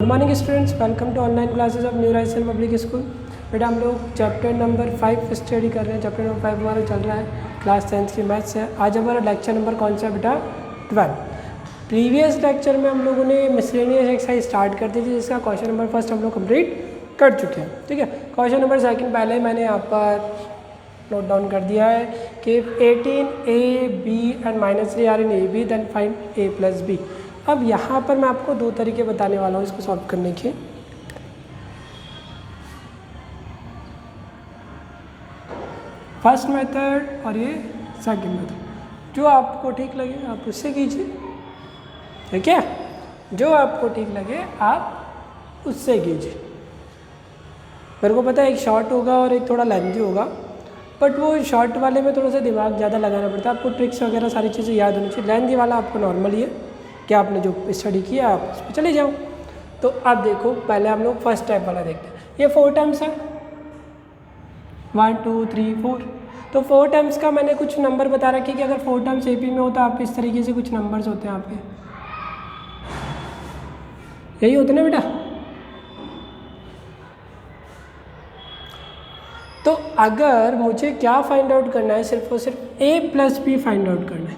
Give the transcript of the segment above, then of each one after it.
Good morning students, welcome to online classes of new risen public school. बेटा हम लोग chapter number 5 study कर रहे हैं। चैप्टर नंबर 5 हमारा चल रहा है क्लास 10 की मैथ्स है। आज हमारा लेक्चर नंबर कौन सा है बेटा? 12। प्रीवियस लेक्चर में हम लोगों ने मिसलेनियस एक्सरसाइज स्टार्ट कर दी थी, जिसका क्वेश्चन नंबर फर्स्ट हम लोग कंप्लीट कर चुके हैं। ठीक है, क्वेश्चन नंबर सेकंड पहले मैंने यहाँ पर नोट डाउन कर दिया है कि 18a b and -3 are in ab, then find a plus b। अब यहाँ पर मैं आपको दो तरीके बताने वाला हूँ इसको सॉल्व करने के। फर्स्ट मेथड और ये सेकंड मेथड, जो आपको ठीक लगे आप उससे कीजिए। ठीक है, जो आपको ठीक लगे आप उससे कीजिए। मेरे को पता है एक शॉर्ट होगा और एक थोड़ा लेंथी होगा, बट वो शॉर्ट वाले में थोड़ा सा दिमाग ज़्यादा लगाना पड़ता है, आपको ट्रिक्स वगैरह सारी चीज़ें याद होनी चाहिए। लेंथी वाला आपको नॉर्मल ही है कि आपने जो स्टडी किया आप उस पर चले जाओ। तो अब देखो, पहले हम लोग फर्स्ट टाइप वाला देखते हैं। ये 4 टर्म्स है, 1 2 3 4। तो 4 टर्म्स का मैंने कुछ नंबर बता रखे कि अगर 4 टर्म्स AP में हो तो आप इस तरीके से कुछ नंबर्स होते हैं आपके, यही होते ना बेटा। तो अगर मुझे क्या फाइंड आउट करना है, सिर्फ और सिर्फ A plus B find out करना है।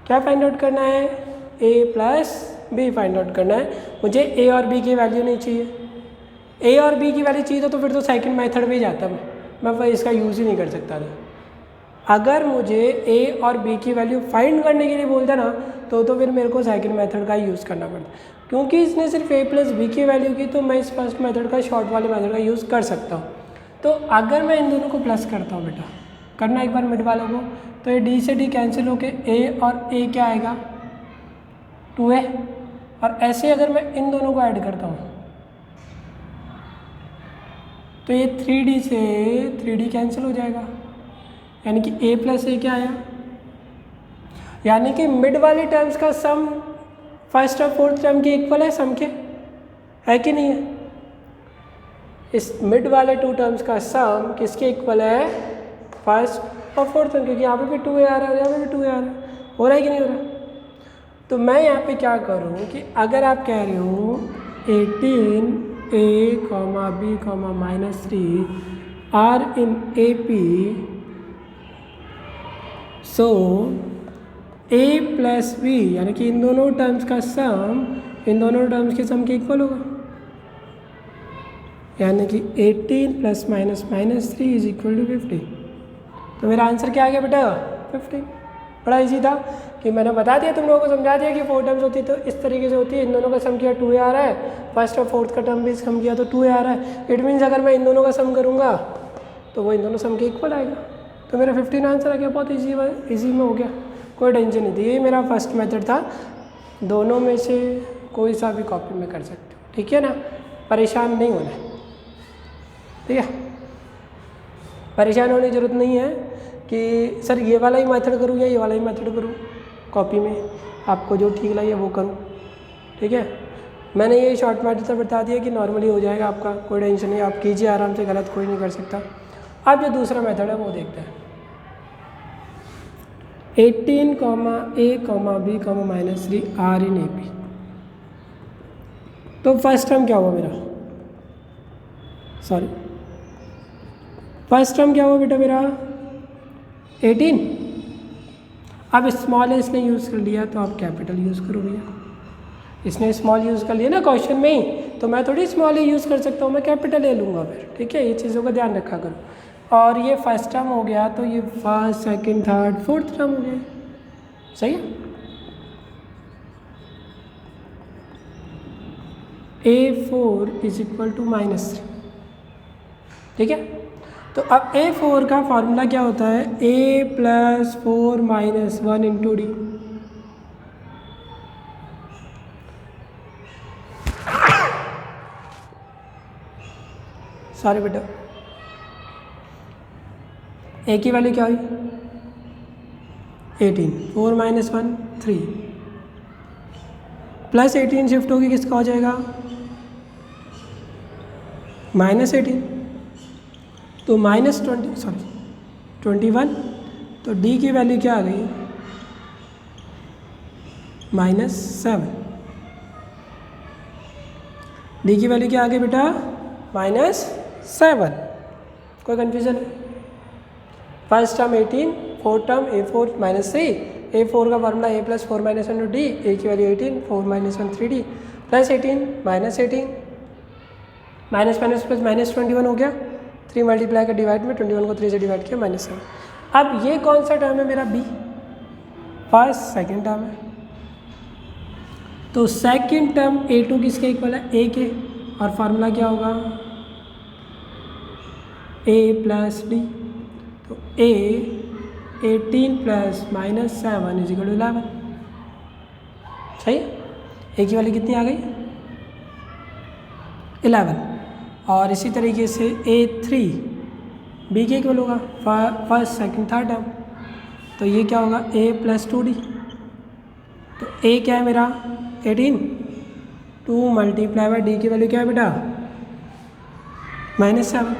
क्या फाइंड आउट करना है? A plus B find out करना है। मुझे A और B की वैल्यू नहीं चाहिए। A और B की वैल्यू चाहिए तो फिर तो सेकंड मेथड में ही जाता मैं इसका यूज़ ही नहीं कर सकता था। अगर मुझे A और B की वैल्यू फाइंड करने के लिए बोलता ना तो फिर मेरे को सेकंड मेथड का यूज़ करना पड़ता। क्योंकि इसने सिर्फ A प्लस B की वैल्यू की, तो मैं इस फर्स्ट मेथड का, शॉर्ट वाले मेथड का यूज़ कर सकता हूँ। तो अगर मैं इन दोनों को प्लस करता हूँ बेटा, करना एक बार मिड वालों को, तो ये D से D कैंसिल होके A और A क्या आएगा? 2A। और ऐसे अगर मैं इन दोनों को ऐड करता हूँ तो ये 3D से 3D कैंसिल हो जाएगा, यानी कि A प्लस A क्या आया? यानी कि मिड वाली टर्म्स का सम फर्स्ट और फोर्थ टर्म के इक्वल है, सम के, है कि नहीं है? इस मिड वाले 2 टर्म्स का सम किसके इक्वल है? फर्स्ट और फोर्थ टर्म, क्योंकि यहाँ पे भी 2A आ रहा है, यहाँ पे भी 2A आ रहा है। हो रहा है कि नहीं हो रहा? तो मैं यहाँ पे क्या करूँ कि अगर आप कह रहे हो 18a, b, -3 are in AP, so A plus B, यानी कि इन दोनों टर्म्स का सम इन दोनों टर्म्स के सम के इक्वल होगा, यानी कि 18 प्लस -3 इज इक्वल टू 50। तो मेरा आंसर क्या आ गया बेटा? 50। बड़ा इजी था कि मैंने बता दिया, तुम लोगों को समझा दिया कि 4 टर्म्स होती है तो इस तरीके से होती है। इन दोनों का सम किया 2A आ रहा है, फर्स्ट और फोर्थ का टर्म भी सम किया तो 2A आ रहा है। इट मीन्स अगर मैं इन दोनों का सम करूँगा तो वो इन दोनों सम के इक्वल आएगा। तो मेरा 15 आंसर आ गया। बहुत ईजी में हो गया, कोई टेंशन नहीं थी। ये मेरा फर्स्ट मेथड था, दोनों में से कोई सा भी कॉपी में कर सकते हो, ठीक है ना? परेशान नहीं होना, ठीक है? परेशान होने की ज़रूरत नहीं है कि सर ये वाला ही मेथड करूँ या ये वाला ही मेथड करूँ। कॉपी में आपको जो ठीक लगे वो करूँ, ठीक है? मैंने ये शॉर्ट मेथड बता दिया कि नॉर्मली हो जाएगा आपका, कोई टेंशन नहीं, आप कीजिए आराम से, गलत कोई नहीं कर सकता। अब जो दूसरा मेथड है वो देखते हैं। 18, A, B, -3 are in AP। तो फर्स्ट टर्म क्या हुआ मेरा? फर्स्ट टर्म क्या हुआ बेटा मेरा? 18। अब स्मॉल इसने यूज़ कर लिया तो आप कैपिटल यूज़ करो भैया। इसने स्मॉल यूज़ कर लिया ना क्वेश्चन में ही, तो मैं थोड़ी स्मॉल ही यूज़ कर सकता हूँ, मैं कैपिटल ले लूँगा फिर, ठीक है? ये चीज़ों का ध्यान रखा करो। और ये फर्स्ट टर्म हो गया, तो ये first, second, third, fourth term हो गया। सही है? A4 इज इक्वल टू -3, ठीक है? तो अब A4 का फॉर्मूला क्या होता है? A plus 4 - 1 into D। Sorry बेटा, A की वैल्यू क्या हुई? 18, 4 - 1 3, प्लस 18 शिफ्ट होगी किसका हो जाएगा? -18, तो -21, तो D की वैल्यू क्या आ गई? -7। डी की वैल्यू क्या आ गई बेटा -7। कोई कन्फ्यूजन है? First term 18, fourth term A4 -3, A4 का फॉर्मूला A + 4 - 1 डी, A की value 18, 4 - 1 3D, +18 -18 minus minus plus -21 हो गया। 3 मल्टीप्लाई का डिवाइड में 21 को 3 से डिवाइड किया -7। अब ये कौन सा टर्म है मेरा B? फर्स्ट सेकंड टर्म है। तो सेकंड टर्म A2 किसके इक्वल है? A के, और फार्मूला क्या होगा? A + D। तो A 18 + -7 = 11। सही है? A की वैल्यू कितनी आ गई? 11। और इसी तरीके से A3 B के इक्वल होगा, फर्स्ट सेकंड थर्ड टर्म। तो ये क्या होगा? A + 2D। तो A क्या है मेरा? 18, 2 × D की वैल्यू क्या है बेटा? -7।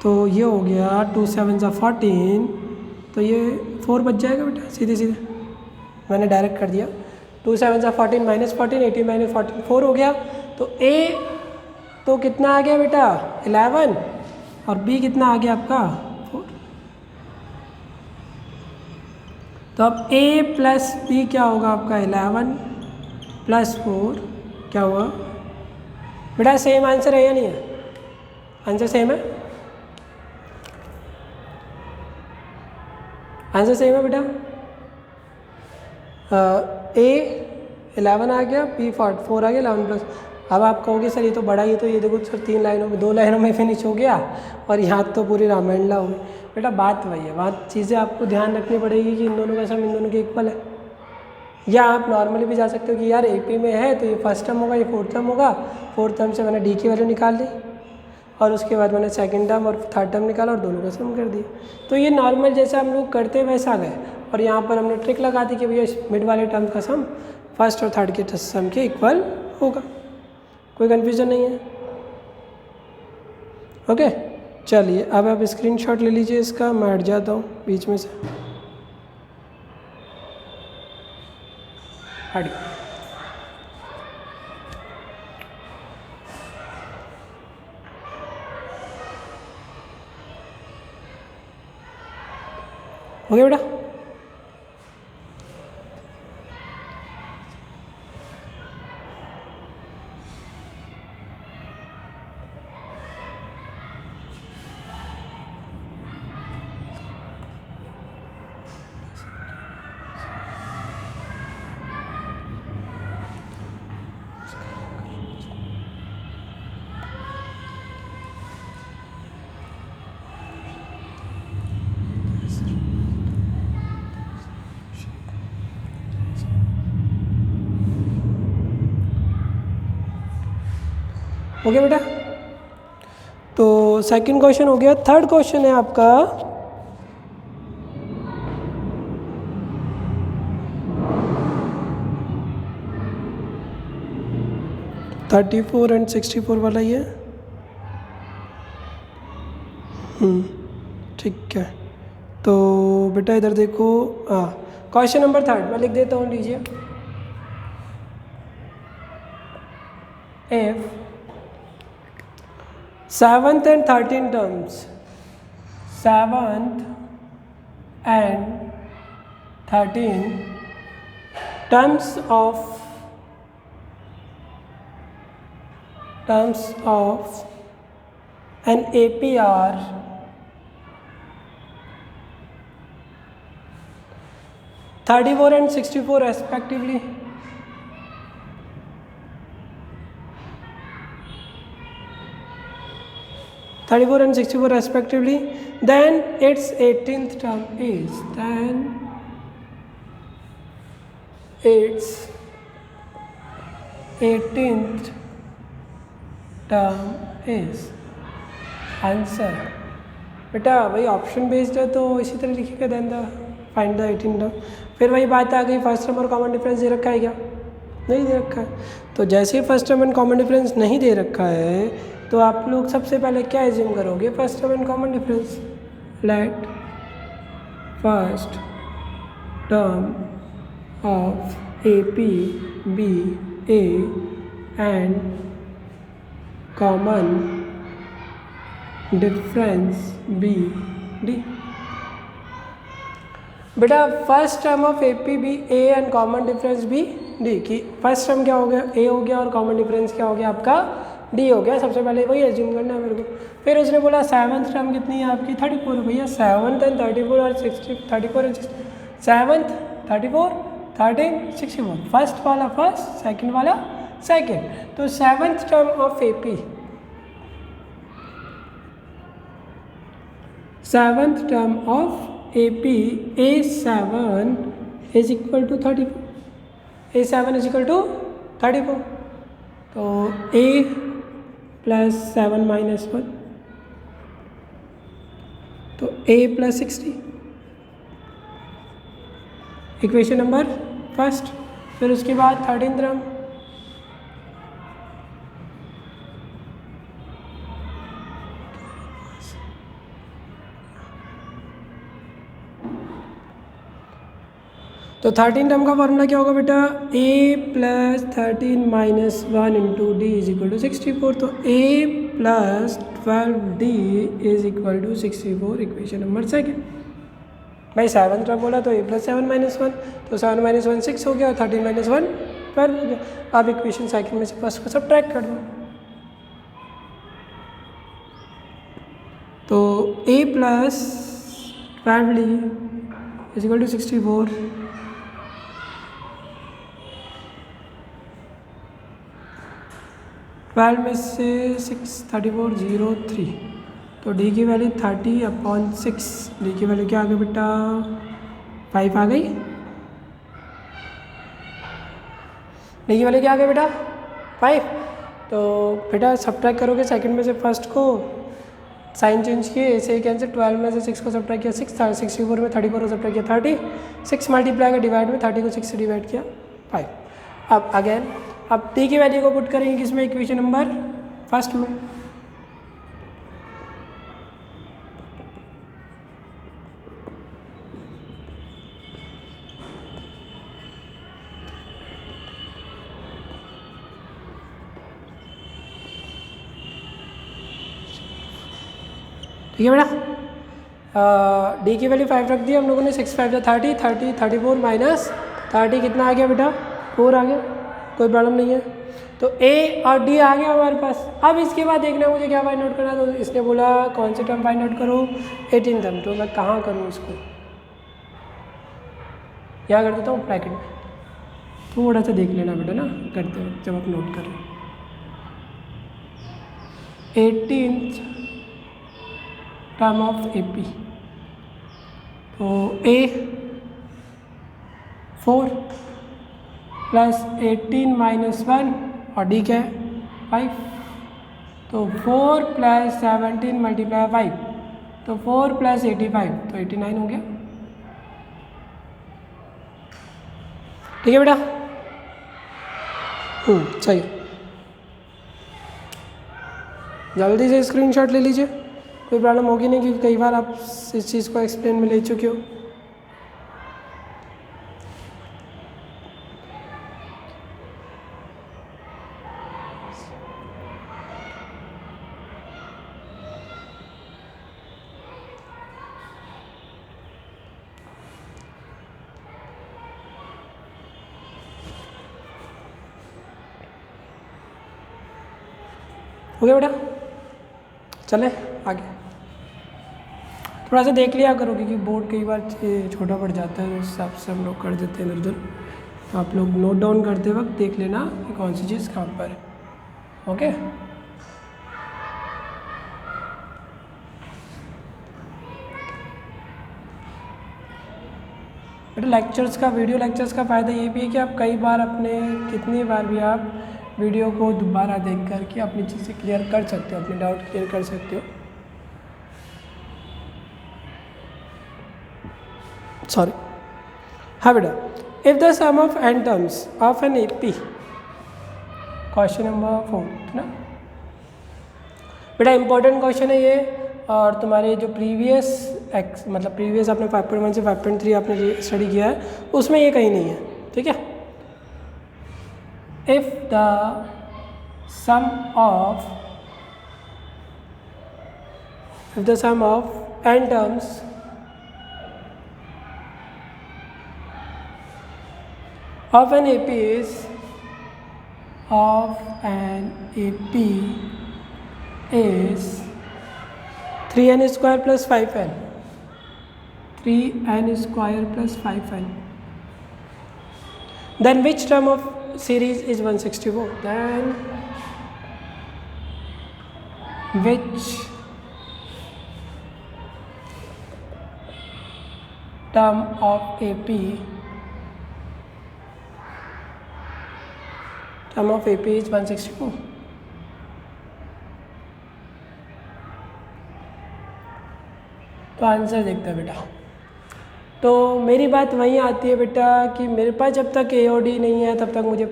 तो ये हो गया 2 7 14। तो ये 4 बच जाएगा बेटा, सीधे सीधे मैंने डायरेक्ट कर दिया। 2 7 14 -14, 18 - 14 4 हो गया। तो A तो कितना आ गया बेटा? 11, और B कितना आ गया आपका? 4। तो अब A + B क्या होगा आपका? 11 + 4 क्या हुआ बेटा? सेम आंसर है या नहीं है? आंसर सेम है? आंसर सेम है बेटा। A 11 आ गया, B 4 आ गया, 11 +। अब आप कहोगे सर ये तो बड़ा ही, तो ये देखो सर 3 लाइनों में 2 लाइनों में फिनिश हो गया और यहाँ तो पूरी रामायण हो गई। बेटा बात वही है, बात चीज़ें आपको ध्यान रखनी पड़ेगी कि इन दोनों का सम इन दोनों के इक्वल है। या आप नॉर्मली भी जा सकते हो कि यार AP में है तो ये फर्स्ट टर्म होगा, ये फोर्थ टर्म होगा। फोर्थ टर्म से मैंने D की वैल्यू निकाल ली, और उसके बाद मैंने सेकंड टर्म और थर्ड टर्म निकाला और दोनों का सम कर दिया। तो ये नॉर्मल जैसा हम लोग करते वैसा गए, और यहाँ पर हमने ट्रिक लगा दी कि भैया इस मिड वाले टर्म का सम फर्स्ट और थर्ड के सम के इक्वल होगा। कोई कन्फ्यूजन नहीं है? ओके, चलिए अब आप स्क्रीनशॉट ले लीजिए इसका, मैं हट जाता हूँ बीच में से। हट गया। हो गया बेटा? ओके बेटा, तो सेकंड क्वेश्चन हो गया। थर्ड क्वेश्चन है आपका, (34 and 64 वाला ही है। ठीक है, तो बेटा इधर देखो। क्वेश्चन नंबर थर्ड मैं लिख देता हूँ, लीजिए। If 7th and 13th terms, 7th and 13th terms of an AP are 34 and 64 respectively. Then its 18th term is, answer. बेटा वही ऑप्शन बेस्ड है तो इसी तरह लिखिएगा, then the find the 18th term. फिर वही बात आ गई, फर्स्ट टर्म और कॉमन डिफरेंस दे रखा है क्या? नहीं दे रखा है। तो जैसे ही first term and common difference नहीं दे रखा है तो आप लोग सबसे पहले क्या एज्यूम करोगे? First term and common difference. Let first term of AP be A and common difference B D। बेटा first term of A P be A and common difference be D की फर्स्ट टर्म क्या हो गया ए हो गया और common difference क्या हो गया आपका डी हो गया। सबसे पहले वही एज्यूम करना है मेरे को। फिर उसने बोला सेवन्थ टर्म कितनी है आपकी 34 भैया। सेवन्थ एंड 34 और 34 एंड 7th 34 13 64 फर्स्ट वाला फर्स्ट सेकंड वाला सेकंड। तो seventh term of A P seventh term of AP A7 is equal to 34। A7 is equal to 34। तो A प्लस 7 माइनस 1 तो A plus 60 equation number first. फिर उसके बाद 13th term तो 13 term का formula क्या होगा बेटा a plus 13 minus 1 into D is equal to 64। तो a plus 12d is equal to 64 equation number second. भाई 7th टर्म बोला तो a प्लस 7 माइनस 1 तो 7 माइनस 1 6 हो गया और 13 माइनस 1 12 हो गया। अब इक्वेशन सेकेंड में से फर्स्ट को सब्ट्रैक्ट कर दो। तो a plus 12d is equal to 64 12 में से 6 34 0 3 तो डी की वैल्यू 30/6। डी की वैल्यू क्या आ गई बेटा 5 आ गई। डी की वैल्यू क्या आ गई बेटा 5। तो बेटा सब्ट्रैक्ट करोगे सेकंड में से फर्स्ट को साइन चेंज किए ऐसे ही कैंसिल। 12 में से 6 को सब्ट्रैक्ट किया 6 64 में 34 को सब्ट्रैक्ट किया 30 6 मल्टीप्लाई का डिवाइड में 30 को 6 से डिवाइड किया 5। अब अगेन अब टी की वैल्यू को पुट करेंगे किसमें इक्वेशन नंबर फर्स्ट में। ठीक है बेटा डी की वैल्यू 5 रख दी हम लोगों ने। 6 5 30 30 34 माइनस 30 कितना आ गया बेटा 4 आ गया। कोई प्रॉब्लम नहीं है। तो ए और डी आ गया हमारे पास। अब इसके बाद देखना मुझे क्या फाइंड आउट करना। तो इसने बोला कौन से टर्म फाइंड आउट करो 18 टर्म। तो मैं कहाँ करूँ इसको क्या कर देता हूँ ब्रैकेट में। थोड़ा सा देख लेना बेटा ना करते वक्त जब आप नोट करें। 18th term of A P तो ए 4 प्लस 18 माइनस 1 और डी क्या है 5। तो 4 प्लस 17 मल्टीप्लाई 5 तो 4 प्लस 85 तो 89 हो गया। ठीक है बेटा सही। जल्दी से स्क्रीनशॉट ले लीजिए। कोई प्रॉब्लम होगी नहीं क्योंकि कई बार आप इस चीज़ को एक्सप्लेन में ले चुके हो। हो गया बेटा चले आगे। थोड़ा सा देख लिया करो क्योंकि बोर्ड कई बार छोटा पड़ जाता है उस हिसाब से हम लोग कर देते हैं इधर उधर। तो आप लोग नोट डाउन करते वक्त देख लेना कि कौन सी चीज़ कहाँ पर है। ओके बेटा लेक्चर्स का वीडियो लेक्चर्स का फ़ायदा ये भी है कि आप कई बार अपने कितनी बार भी आप वीडियो को दोबारा देख करके अपनी चीज़ें क्लियर कर सकते हो अपने डाउट क्लियर कर सकते हो। सॉरी हाँ बेटा if the sum of n terms of an AP question number 4 ना बेटा इंपॉर्टेंट क्वेश्चन है ये। और तुम्हारे जो प्रीवियस मतलब प्रीवियस आपने 5.1 से 5.3 आपने स्टडी किया है उसमें ये कहीं नहीं है। ठीक है if the sum of n terms of an AP is 3n square plus 5n. 3n square plus 5n. Then which term of series is 164? Then which term of AP is 164? तो आंसर देखते हैं बेटा। तो मेरी बात वहीं आती है बेटा कि मेरे पास जब तक ए और डी नहीं है तब तक मुझे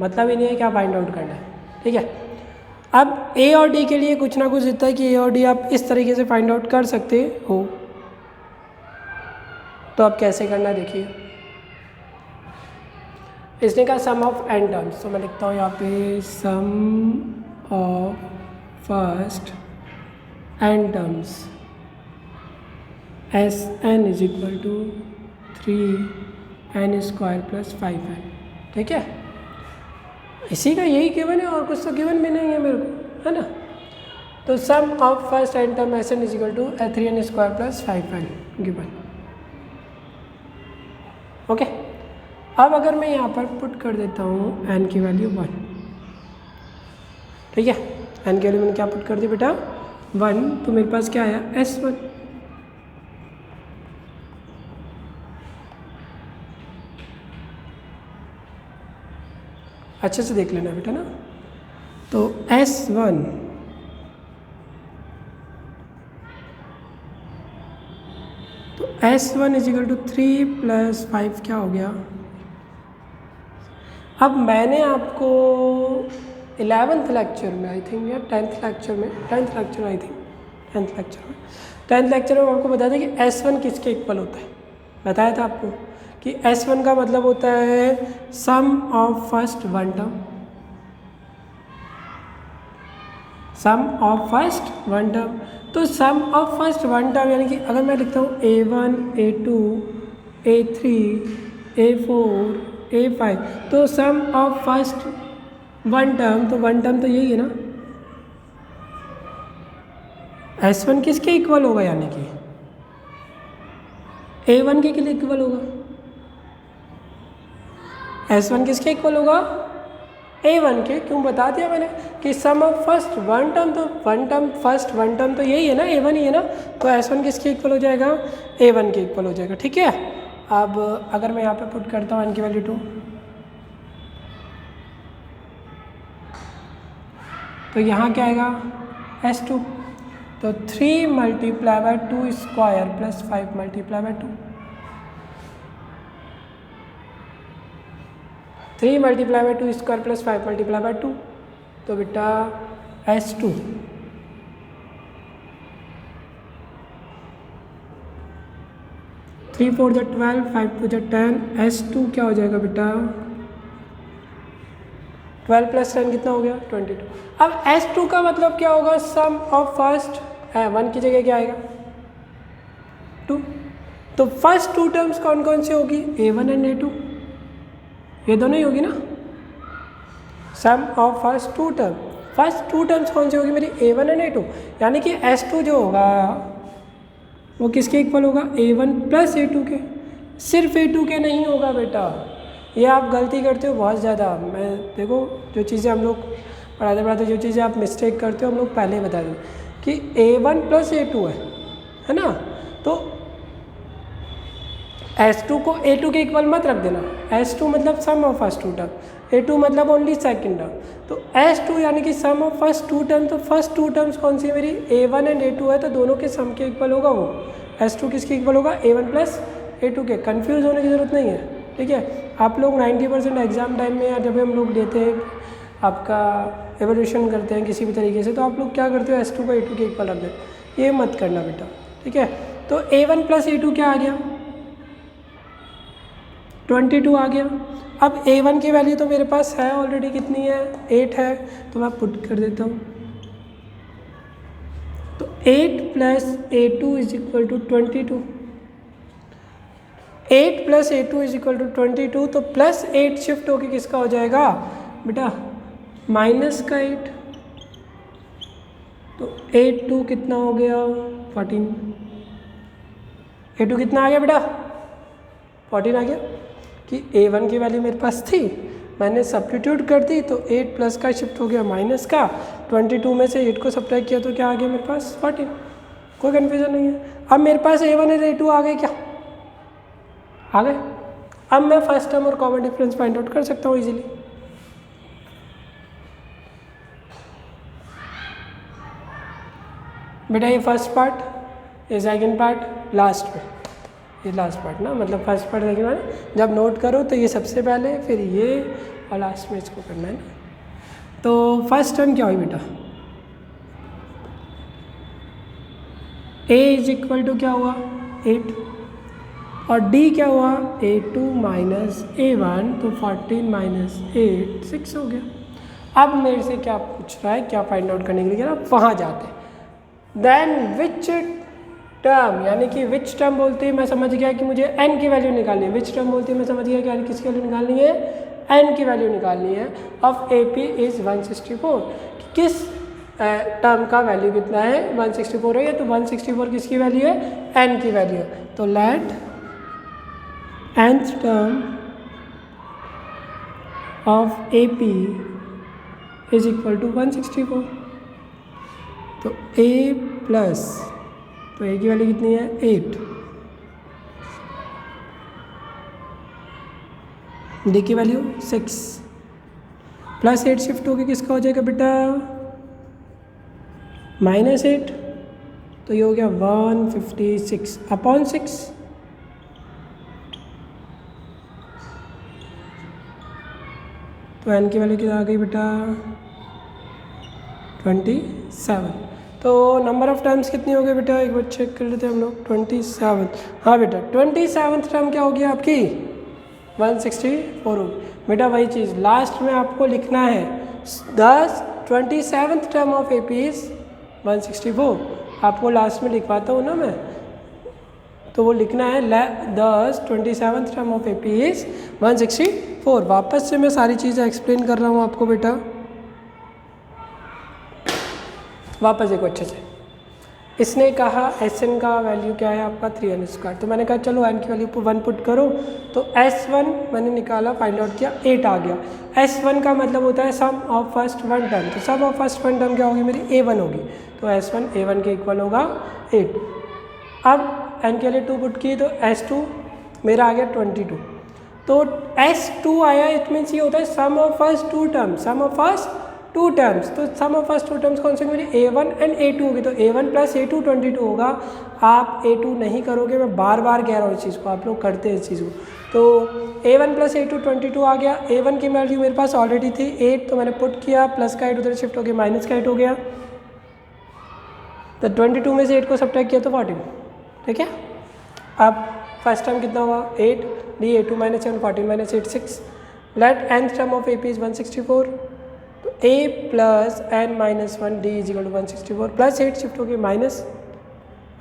मतलब ही नहीं है क्या फाइंड आउट करना है, ठीक है। अब ए और डी के लिए कुछ ना कुछ इतना है कि ए और डी आप इस तरीके से फाइंड आउट कर सकते हो। तो अब कैसे करना है देखिए। इसने कहा सम ऑफ n टर्म्स, तो मैं लिखता हूँ यहाँ पे sum of first n terms S N is equal to 3n square plus 5n, ठीक है। इसी का यही गिवन है और कुछ तो गिवन भी नहीं है मेरे को, है ना। तो sum of first n term S N is equal to 3n square plus 5n given, okay. अब अगर मैं यहाँ पर पुट कर देता हूँ n की वैल्यू 1, ठीक है। n की वैल्यू मैंने क्या पुट कर दी बेटा 1, तो मेरे पास क्या आया S1। अच्छे से देख लेना बेटा ना। तो S1 तो S1 is equal to 3 plus 5 क्या हो गया। अब मैंने आपको 11th लेक्चर में आई थिंक या 10th लेक्चर में आई थिंक 10th लेक्चर में आपको बता दें कि S1 किसके इक्वल होता है। बताया था आपको कि S1 का मतलब होता है sum of first one term, sum of first one term. तो sum of first one term यानी कि अगर मैं लिखता हूँ A1 A2 A3 A4 A5, तो sum of first one term, तो वन टर्म तो यही है ना। S1 किसके इक्वल होगा यानी कि A1 के लिए इक्वल होगा। S1 किसके इक्वल होगा A1 के। क्यों बता दिया मैंने कि sum of first one term, तो one term first one term तो यही है ना A1 ही है ना। तो S1 किसके इक्वल हो जाएगा A1 के इक्वल हो जाएगा, ठीक है। अब अगर मैं यहाँ पे पुट करता हूँ n की वैल्यू 2, तो यहाँ क्या आएगा S2। तो 3 multiply by 2 square plus 5 multiply by 2, 3 multiply by 2 square plus 5 multiply by 2, तो बेटा S2 3 4 जो 12 5 2 जो 10, S2 क्या हो जाएगा बेटा 12 प्लस 10 कितना हो गया 22। अब S2 का मतलब क्या होगा सम ऑफ फर्स्ट 1 की जगह क्या आएगा 2। तो फर्स्ट टू टर्म्स कौन कौन सी होगी A1 एंड A2, ये दोनों ही होगी ना। Sum of first two term, first two terms कौन सी होगी मेरी A1 एंड A2, यानी कि S2 जो होगा वो किसके इक्वल होगा A1 प्लस A2 के। सिर्फ A2 के नहीं होगा बेटा, ये आप गलती करते हो बहुत ज़्यादा। मैं देखो जो चीज़ें हम लोग पढ़ाते पढ़ाते जो चीज़ें आप मिस्टेक करते हो हम लोग पहले ही बता दें कि A1 प्लस A2 है ना। तो S2 को A2 के इक्वल मत रख देना। S2 मतलब sum of first two term, A2 मतलब ओनली सेकंड टर्म। तो S2 यानी कि sum of first two term, तो फर्स्ट टू टर्म्स कौन सी है मेरी A1 एंड A2 है, तो दोनों के सम के इक्वल होगा वो। S2 किसके इक्वल होगा A1 प्लस A2 के। कन्फ्यूज़ होने की ज़रूरत नहीं है, ठीक है। आप लोग 90% एग्ज़ाम टाइम में या जब हम लोग देते हैं आपका एवोल्यूशन करते हैं किसी भी तरीके से, तो आप लोग क्या करते हो S2 को A2 के इक्वल रख देते, ये मत करना बेटा, ठीक है। तो A1 प्लस A2 क्या आ गया 22 आ गया। अब a1 की वैल्यू तो मेरे पास है ऑलरेडी, कितनी है 8 है, तो मैं पुट कर देता हूँ। तो 8 plus a2 is equal to 22, 8 plus a2 is equal to 22, तो प्लस 8 शिफ्ट होके किसका हो जाएगा बेटा माइनस का 8, तो 8 2 कितना हो गया 14, a2 कितना आ गया बेटा 14 आ गया, कि a1 की वैल्यू मेरे पास थी, मैंने सब्स्टिट्यूट कर दी, तो 8 प्लस का शिफ्ट हो गया माइनस का, 22 में से 8 को सब्ट्रैक्ट किया तो क्या आ गया मेरे पास 14, कोई कन्फ्यूजन नहीं है। अब मेरे पास a1 और a2 आ गए, क्या आ गए। अब मैं फर्स्ट टर्म और कॉमन डिफरेंस फाइंड आउट कर सकता हूँ इजीली। बेटा ये फर्स्ट पार्ट, ये सेकंड पार्ट, लास्ट में ये लास्ट पार्ट ना, मतलब फर्स्ट पार्ट सेकंड पार्ट जब नोट करो तो ये सबसे पहले, फिर ये और लास्ट में इसको करना है ना। तो फर्स्ट टर्म क्या हुई बेटा, a इज इक्वल टू क्या हुआ 8, और d क्या हुआ a2 माइनस a1, तो 14 माइनस 8 6 हो गया। अब मेरे से क्या पूछ रहा है, क्या फाइंड आउट करने के लिए ना वहाँ जाते हैं। देन विच टर्म, यानी कि विच टर्म बोलते हैं मैं समझ गया कि मुझे n की वैल्यू निकालनी है, विच टर्म बोलते हैं मैं समझ गया कि किसकी वैल्यू निकालनी है, n की वैल्यू निकालनी है ऑफ AP इज़ 164, किस टर्म का वैल्यू कितना है 164 है, तो 164 किसकी वैल्यू है n की वैल्यू है। तो let nth term of AP is equal to 164, तो a प्लस, तो a की वैल्यू कितनी है 8, d की वैल्यू 6, प्लस 8 शिफ्ट होके किसका हो जाएगा बेटा माइनस 8, तो ये हो गया 156 अपॉन 6, तो n की वैल्यू कितना आ गई बेटा 27। तो नंबर ऑफ टर्म्स कितनी हो गई बेटा, एक बार चेक कर लेते हैं हम लोग, 27। हाँ बेटा 27th टर्म क्या होगी आपकी 164 होगी। बेटा वही चीज़ लास्ट में आपको लिखना है, 27th term of AP is 164, आपको लास्ट में लिखवाता हूँ ना मैं, तो वो लिखना है 27th term of AP is 164। वापस से मैं सारी चीज़ें एक्सप्लेन कर रहा हूँ आपको बेटा, वापस देखो अच्छे से। इसने कहा Sn का वैल्यू क्या है आपका 3n², तो मैंने कहा चलो n की वैल्यू 1 पुट करो, तो S1 मैंने निकाला फाइंड आउट किया 8 आ गया। S1 का मतलब होता है sum of first one term, तो sum of first one term क्या होगी मेरी A1 होगी, तो S1 A1 के इक्वल होगा 8। अब n के लिए 2 पुट की तो S2 मेरा आ गया 22, तो S2 आया, इट मीन्स ये होता है sum of first two terms, sum of first two terms, तो sum of first two terms कौन से मेरी A1 एंड A2 होगी, तो A1 प्लस A2 22 होगा। आप A2 नहीं करोगे, मैं बार बार कह रहा हूँ इस चीज़ को, आप लोग करते हैं इस चीज़ को। तो A1 प्लस A2 22 आ गया, A1 की वैल्यू मेरे पास ऑलरेडी थी 8, तो मैंने पुट किया, प्लस का 8 उधर शिफ्ट हो गया, माइनस का 8 हो गया, तो 22 में से 8 को सब्ट्रैक्ट किया तो 14, ठीक है। अब फर्स्ट टर्म कितना हुआ 8, d A2 minus 7 14 minus 8 6, let nth term of AP is 164, तो a plus n minus 1 d is equal to 164, plus 8 shift हो गया माइनस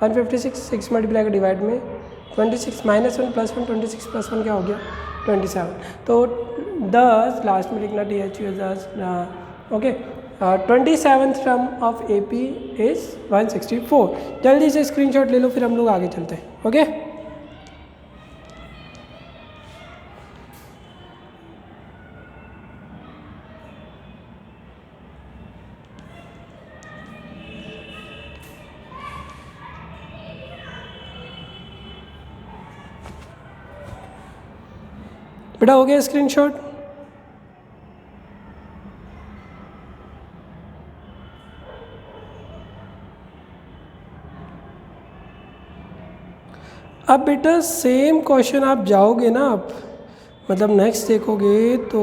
156, 6 मल्टीप्लाई का डिवाइड में 26 माइनस 1 प्लस 1 26 प्लस 1 क्या हो गया 27, तो 10 लास्ट में लिखना DH 10, okay. 27th term of AP is 164। जल्दी से स्क्रीनशॉट ले लो, फिर हम लोग आगे चलते हैं, ओके। बेटा हो गया स्क्रीनशॉट। अब बेटा सेम क्वेश्चन आप जाओगे ना, आप मतलब नेक्स्ट देखोगे तो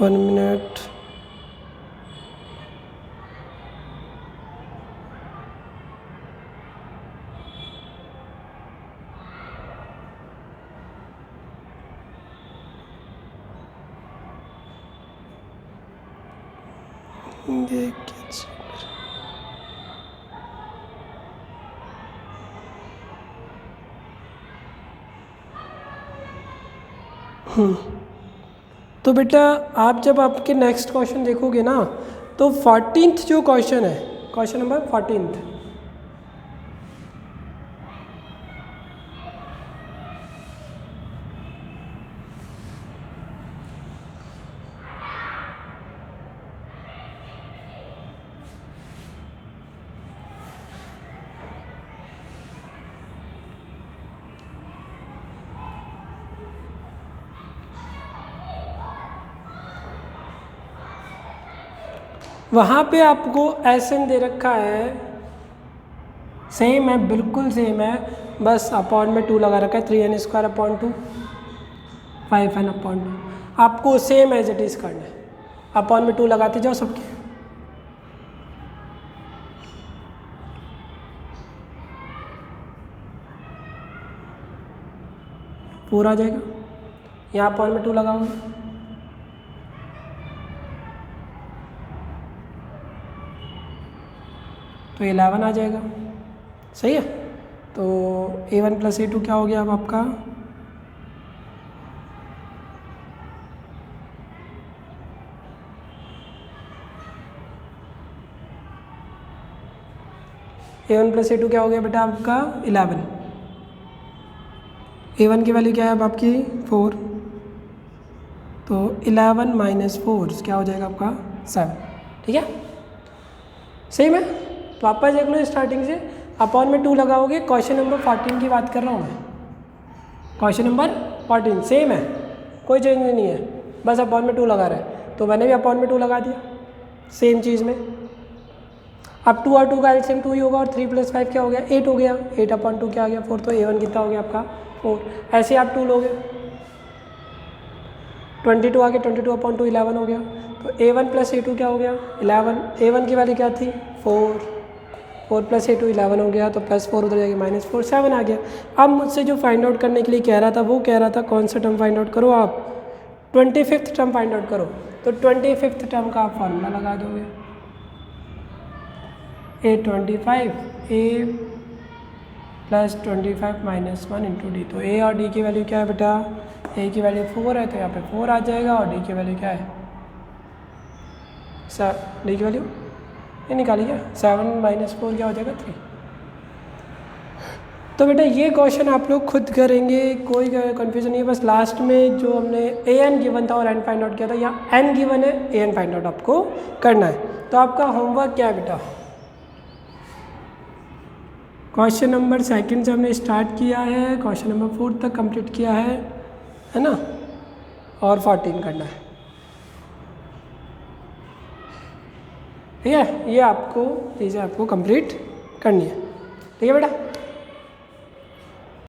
1 मिनट, ये तो बेटा आप जब आपके नेक्स्ट क्वेश्चन देखोगे ना तो 14th जो क्वेश्चन है, क्वेश्चन नंबर 14th, वहाँ पे आपको एसएन दे रखा है, सेम है, बिल्कुल सेम है, बस अपॉन में 2 लगा रखा है, 3n² अपॉन 2 5n अपॉन 2। आपको सेम एज इट इज़ करना है, अपॉन में 2 लगाते जाओ सबके। पूरा आ जाएगा, यहाँ अपॉन में 2 लगाओगे तो 11 आ जाएगा। सही है, तो a1 + a2 क्या हो गया अब आपका, a1 + a2 क्या हो गया बेटा आपका 11। a1 की वैल्यू क्या है अब आपकी 4, तो 11 - 4 क्या हो जाएगा आपका 7। ठीक है, सेम है, तो वापस देख लो स्टार्टिंग से, अपॉन में 2 लगाओगे। क्वेश्चन नंबर 14 की बात कर रहा हूँ मैं, क्वेश्चन नंबर 14 सेम है, कोई चेंज नहीं है, बस अपॉन में 2 लगा रहा है, तो मैंने भी अपॉन में 2 लगा दिया सेम चीज़ में। अब 2 और 2 का एलसीएम 2 ही होगा, और 3 + 5 क्या हो गया 8 हो गया, 8 अपॉन 2 क्या आ गया 4, तो a1 कितना हो गया आपका 4। ऐसे आप 2 लोगे, 22 आ गया, 22 अपॉन 2 11 हो गया, तो a1 + a2 क्या हो गया 11। a1 की वैल्यू क्या थी 4 + a2 11 हो गया, तो +4 उधर जाएगा -4 7 आ गया। अब मुझसे जो फाइंड आउट करने के लिए कह रहा था, वो कह रहा था कौन सा टर्म फाइंड आउट करो आप, 25th टर्म फाइंड आउट करो। तो 25th टर्म का आप फॉर्मूला लगा दोगे, a25 a + 25 - 1 × d। तो a और d की वैल्यू क्या है बेटा, a की वैल्यू 4 है, तो यहाँ पे 4 आ जाएगा, और d की वैल्यू क्या है d की वैल्यू ये निकाली क्या, 7 - 4 क्या हो जाएगा 3। तो बेटा ये क्वेश्चन आप लोग खुद करेंगे, कोई कन्फ्यूजन नहीं है, बस लास्ट में जो हमने an गिवन था और n फाइंड आउट किया था, यहाँ n गिवन है, an फाइंड आउट आपको करना है। तो आपका होमवर्क क्या है बेटा, क्वेश्चन नंबर 2 से हमने स्टार्ट किया है, क्वेश्चन नंबर 4 तक कंप्लीट किया है ना, और 14 करना है। ठीक है, ये आपको चीज़ें आपको कंप्लीट करनी है। ठीक है बेटा।